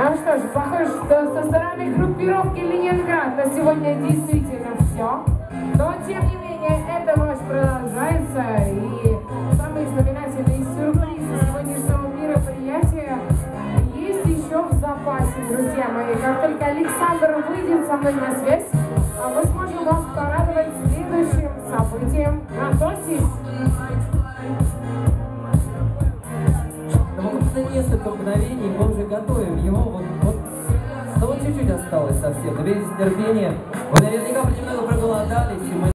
Ну что ж, похоже, что со стороны группировки Ленинград на сегодня действительно все. Но, тем не менее, это ночь продолжается. И самые знаменательные сюрпризы сегодняшнего мероприятия есть еще в запасе, друзья мои. Как только Александр выйдет со мной на связь, мы сможем вас порадовать следующим событием. Готовьтесь! Несколько мгновений мы уже готовим его, вот чуть-чуть осталось совсем. Наберитесь терпения. Вы наверняка немного проголодались, и мы